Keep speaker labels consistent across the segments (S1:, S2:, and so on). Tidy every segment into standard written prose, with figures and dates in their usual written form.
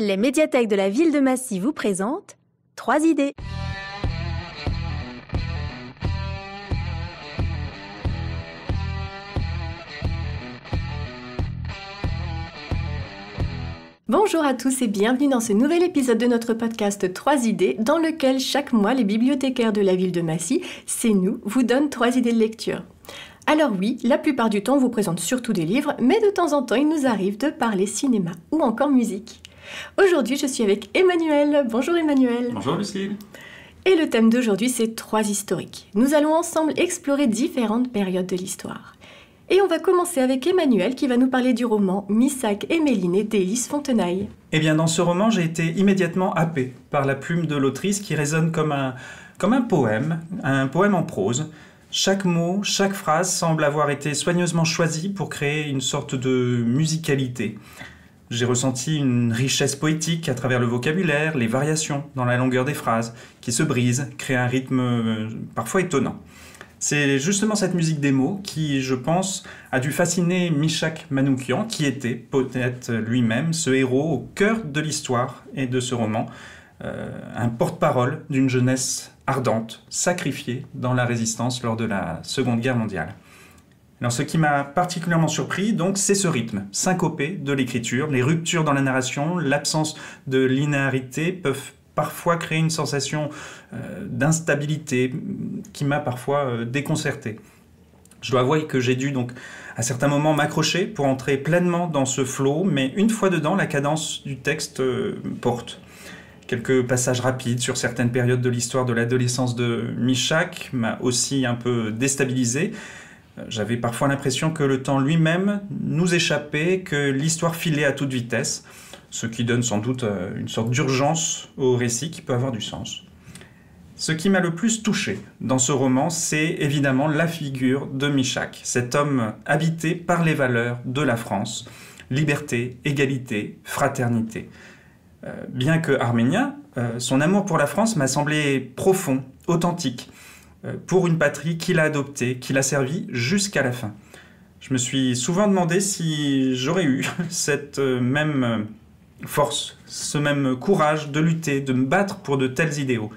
S1: Les médiathèques de la ville de Massy vous présentent 3 idées. Bonjour à tous et bienvenue dans ce nouvel épisode de notre podcast 3 idées dans lequel chaque mois les bibliothécaires de la ville de Massy, c'est nous, vous donnent 3 idées de lecture. Alors oui, la plupart du temps on vous présente surtout des livres, mais de temps en temps il nous arrive de parler cinéma ou encore musique. Aujourd'hui je suis avec Emmanuel. Bonjour Emmanuel.
S2: Bonjour Lucille.
S1: Et le thème d'aujourd'hui c'est 3 historiques. Nous allons ensemble explorer différentes périodes de l'histoire. Et on va commencer avec Emmanuel qui va nous parler du roman Missac et Mélinée d'Élise Fontenaille.
S3: Eh bien, dans ce roman, j'ai été immédiatement happé par la plume de l'autrice qui résonne comme un poème en prose. Chaque mot, chaque phrase semble avoir été soigneusement choisi pour créer une sorte de musicalité. J'ai ressenti une richesse poétique à travers le vocabulaire, les variations dans la longueur des phrases qui se brisent, créent un rythme parfois étonnant. C'est justement cette musique des mots qui, je pense, a dû fasciner Mishack Manouchian, qui était peut-être lui-même ce héros au cœur de l'histoire et de ce roman, un porte-parole d'une jeunesse ardente, sacrifiée dans la résistance lors de la Seconde Guerre mondiale. Alors, ce qui m'a particulièrement surpris, donc, c'est ce rythme syncopé de l'écriture. Les ruptures dans la narration, l'absence de linéarité peuvent parfois créer une sensation d'instabilité qui m'a parfois déconcerté. Je dois avouer que j'ai dû donc à certains moments m'accrocher pour entrer pleinement dans ce flow, mais une fois dedans, la cadence du texte porte. Quelques passages rapides sur certaines périodes de l'histoire de l'adolescence de Mishack m'a aussi un peu déstabilisé. J'avais parfois l'impression que le temps lui-même nous échappait, que l'histoire filait à toute vitesse, ce qui donne sans doute une sorte d'urgence au récit qui peut avoir du sens. Ce qui m'a le plus touché dans ce roman, c'est évidemment la figure de Mishack, cet homme habité par les valeurs de la France, liberté, égalité, fraternité. Bien que arménien, son amour pour la France m'a semblé profond, authentique, pour une patrie qu'il a adoptée, qu'il a servie jusqu'à la fin. Je me suis souvent demandé si j'aurais eu cette même force, ce même courage de lutter, de me battre pour de tels idéaux.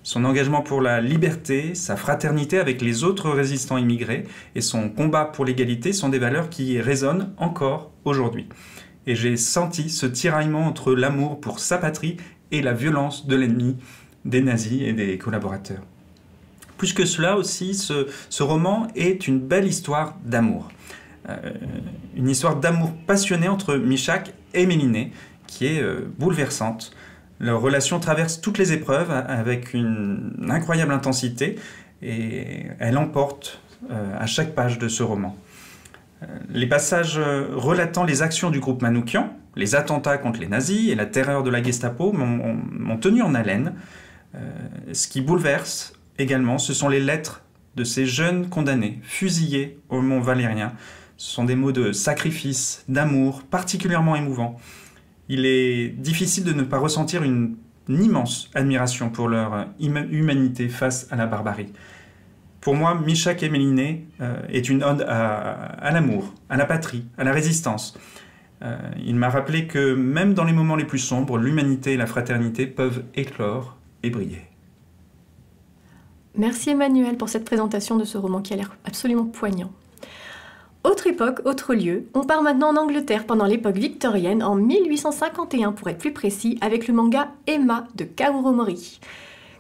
S3: Son engagement pour la liberté, sa fraternité avec les autres résistants immigrés et son combat pour l'égalité sont des valeurs qui résonnent encore aujourd'hui. Et j'ai senti ce tiraillement entre l'amour pour sa patrie et la violence de l'ennemi, des nazis et des collaborateurs. Plus que cela aussi, ce roman est une belle histoire d'amour. Une histoire d'amour passionné entre Mishack et Mélinée, qui est bouleversante. Leur relation traverse toutes les épreuves avec une incroyable intensité et elle emporte à chaque page de ce roman. Les passages relatant les actions du groupe Manouchian, les attentats contre les nazis et la terreur de la Gestapo m'ont tenu en haleine. Ce qui bouleverse également, ce sont les lettres de ces jeunes condamnés, fusillés au Mont Valérien. Ce sont des mots de sacrifice, d'amour, particulièrement émouvants. Il est difficile de ne pas ressentir une immense admiration pour leur humanité face à la barbarie. Pour moi, Mishack et Mélinée est une ode à l'amour, à la patrie, à la résistance. Il m'a rappelé que même dans les moments les plus sombres, l'humanité et la fraternité peuvent éclore et briller.
S1: Merci Emmanuel pour cette présentation de ce roman qui a l'air absolument poignant. Autre époque, autre lieu, on part maintenant en Angleterre pendant l'époque victorienne, en 1851 pour être plus précis, avec le manga Emma de Kaoru Mori.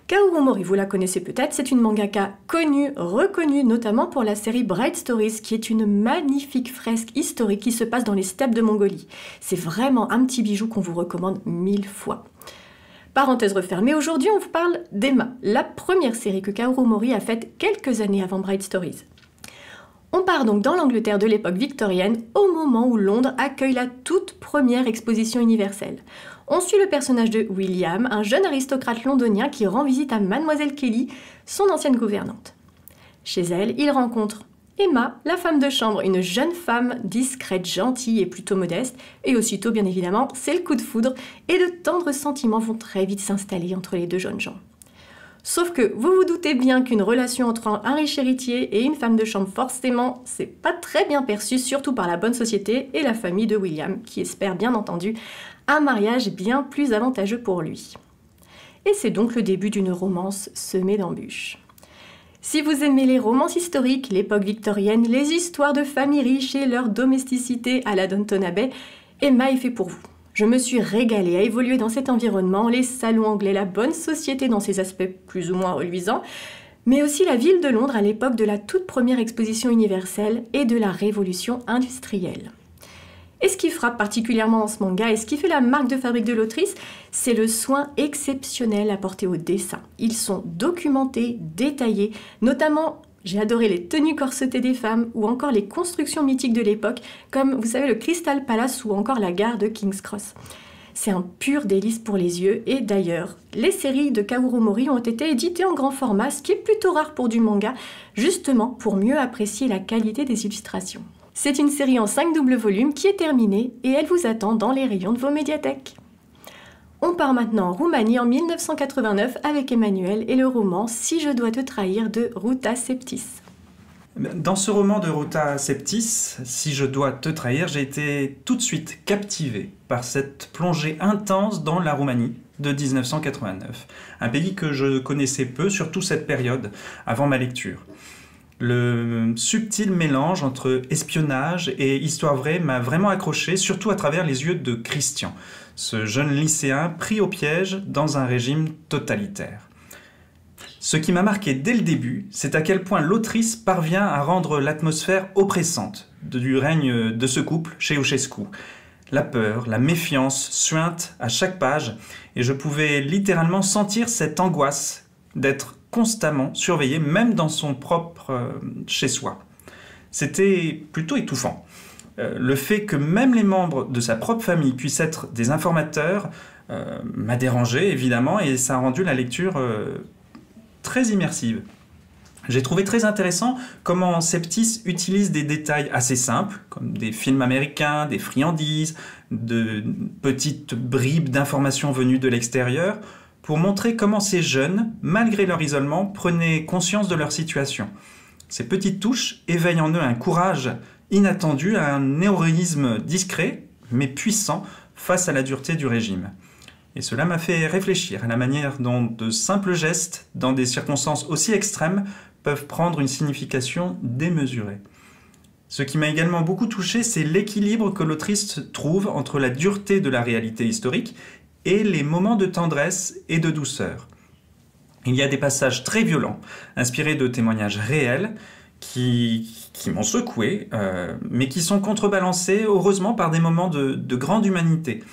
S1: Kaoru Mori, vous la connaissez peut-être, c'est une mangaka connue, reconnue notamment pour la série Bright Stories, qui est une magnifique fresque historique qui se passe dans les steppes de Mongolie. C'est vraiment un petit bijou qu'on vous recommande 1000 fois. Parenthèse refermée, aujourd'hui on vous parle d'Emma, la première série que Kaoru Mori a faite quelques années avant Bright Stories. On part donc dans l'Angleterre de l'époque victorienne, au moment où Londres accueille la toute première exposition universelle. On suit le personnage de William, un jeune aristocrate londonien qui rend visite à Mademoiselle Kelly, son ancienne gouvernante. Chez elle, il rencontre Emma, la femme de chambre, une jeune femme discrète, gentille et plutôt modeste, et aussitôt, bien évidemment, c'est le coup de foudre, et de tendres sentiments vont très vite s'installer entre les deux jeunes gens. Sauf que vous vous doutez bien qu'une relation entre un riche héritier et une femme de chambre, forcément, c'est pas très bien perçu, surtout par la bonne société et la famille de William, qui espère bien entendu un mariage bien plus avantageux pour lui. Et c'est donc le début d'une romance semée d'embûches. Si vous aimez les romances historiques, l'époque victorienne, les histoires de familles riches et leur domesticité à la Downton Abbey, Emma est fait pour vous. Je me suis régalée à évoluer dans cet environnement, les salons anglais, la bonne société dans ses aspects plus ou moins reluisants, mais aussi la ville de Londres à l'époque de la toute première exposition universelle et de la révolution industrielle. Et ce qui frappe particulièrement dans ce manga et ce qui fait la marque de fabrique de l'autrice, c'est le soin exceptionnel apporté aux dessins. Ils sont documentés, détaillés, notamment j'ai adoré les tenues corsetées des femmes ou encore les constructions mythiques de l'époque, comme vous savez le Crystal Palace ou encore la gare de King's Cross. C'est un pur délice pour les yeux et d'ailleurs, les séries de Kaoru Mori ont été éditées en grand format, ce qui est plutôt rare pour du manga, justement pour mieux apprécier la qualité des illustrations. C'est une série en 5 doubles volumes qui est terminée et elle vous attend dans les rayons de vos médiathèques. On part maintenant en Roumanie en 1989 avec Emmanuel et le roman « Si je dois te trahir » de Ruta Septis.
S3: Dans ce roman de Ruta Septis, « Si je dois te trahir », j'ai été tout de suite captivé par cette plongée intense dans la Roumanie de 1989. Un pays que je connaissais peu, surtout cette période, avant ma lecture. Le subtil mélange entre espionnage et histoire vraie m'a vraiment accroché, surtout à travers les yeux de Christian, ce jeune lycéen pris au piège dans un régime totalitaire. Ce qui m'a marqué dès le début, c'est à quel point l'autrice parvient à rendre l'atmosphère oppressante du règne de ce couple Ceausescu. La peur, la méfiance suintent à chaque page, et je pouvais littéralement sentir cette angoisse d'être constamment surveillé, même dans son propre chez-soi. C'était plutôt étouffant. Le fait que même les membres de sa propre famille puissent être des informateurs m'a dérangé, évidemment, et ça a rendu la lecture très immersive. J'ai trouvé très intéressant comment Septis utilise des détails assez simples, comme des films américains, des friandises, de petites bribes d'informations venues de l'extérieur, pour montrer comment ces jeunes, malgré leur isolement, prenaient conscience de leur situation. Ces petites touches éveillent en eux un courage inattendu, un héroïsme discret, mais puissant, face à la dureté du régime. Et cela m'a fait réfléchir à la manière dont de simples gestes, dans des circonstances aussi extrêmes, peuvent prendre une signification démesurée. Ce qui m'a également beaucoup touché, c'est l'équilibre que l'autrice trouve entre la dureté de la réalité historique et les moments de tendresse et de douceur. Il y a des passages très violents, inspirés de témoignages réels, qui m'ont secoué, mais qui sont contrebalancés, heureusement, par des moments de grande humanité.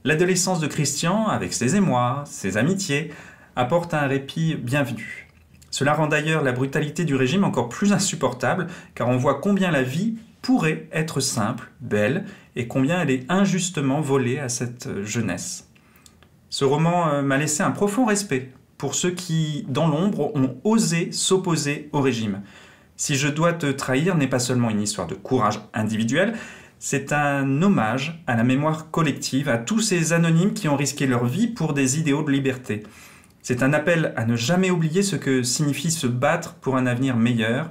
S3: L'adolescence de Christian, avec ses émois, ses amitiés, apporte un répit bienvenu. Cela rend d'ailleurs la brutalité du régime encore plus insupportable, car on voit combien la vie pourrait être simple, belle, et combien elle est injustement volée à cette jeunesse. Ce roman m'a laissé un profond respect pour ceux qui, dans l'ombre, ont osé s'opposer au régime. Si je dois te trahir n'est pas seulement une histoire de courage individuel, c'est un hommage à la mémoire collective, à tous ces anonymes qui ont risqué leur vie pour des idéaux de liberté. C'est un appel à ne jamais oublier ce que signifie se battre pour un avenir meilleur,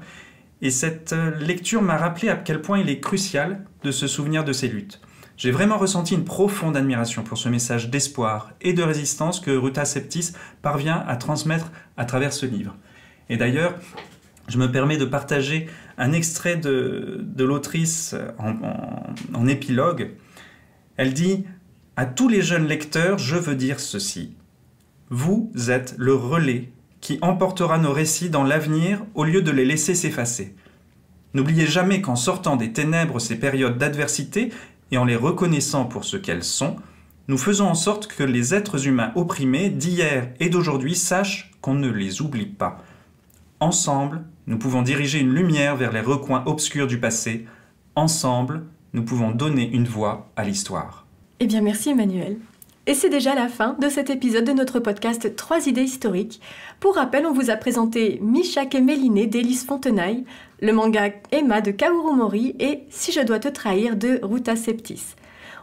S3: et cette lecture m'a rappelé à quel point il est crucial de se souvenir de ces luttes. J'ai vraiment ressenti une profonde admiration pour ce message d'espoir et de résistance que Ruta Septis parvient à transmettre à travers ce livre. Et d'ailleurs, je me permets de partager un extrait de l'autrice en épilogue. Elle dit « À tous les jeunes lecteurs, je veux dire ceci. Vous êtes le relais qui emportera nos récits dans l'avenir au lieu de les laisser s'effacer. N'oubliez jamais qu'en sortant des ténèbres ces périodes d'adversité, et en les reconnaissant pour ce qu'elles sont, nous faisons en sorte que les êtres humains opprimés d'hier et d'aujourd'hui sachent qu'on ne les oublie pas. Ensemble, nous pouvons diriger une lumière vers les recoins obscurs du passé. Ensemble, nous pouvons donner une voix à l'histoire. »
S1: Eh bien, merci Emmanuel. Et c'est déjà la fin de cet épisode de notre podcast 3 idées historiques. Pour rappel, on vous a présenté Michak et Méliné d'Élise Fontenaille, le manga Emma de Kaoru Mori et Si je dois te trahir de Ruta Septis.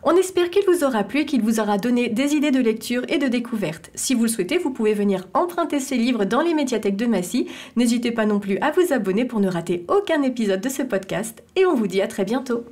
S1: On espère qu'il vous aura plu et qu'il vous aura donné des idées de lecture et de découverte. Si vous le souhaitez, vous pouvez venir emprunter ces livres dans les médiathèques de Massy. N'hésitez pas non plus à vous abonner pour ne rater aucun épisode de ce podcast et on vous dit à très bientôt.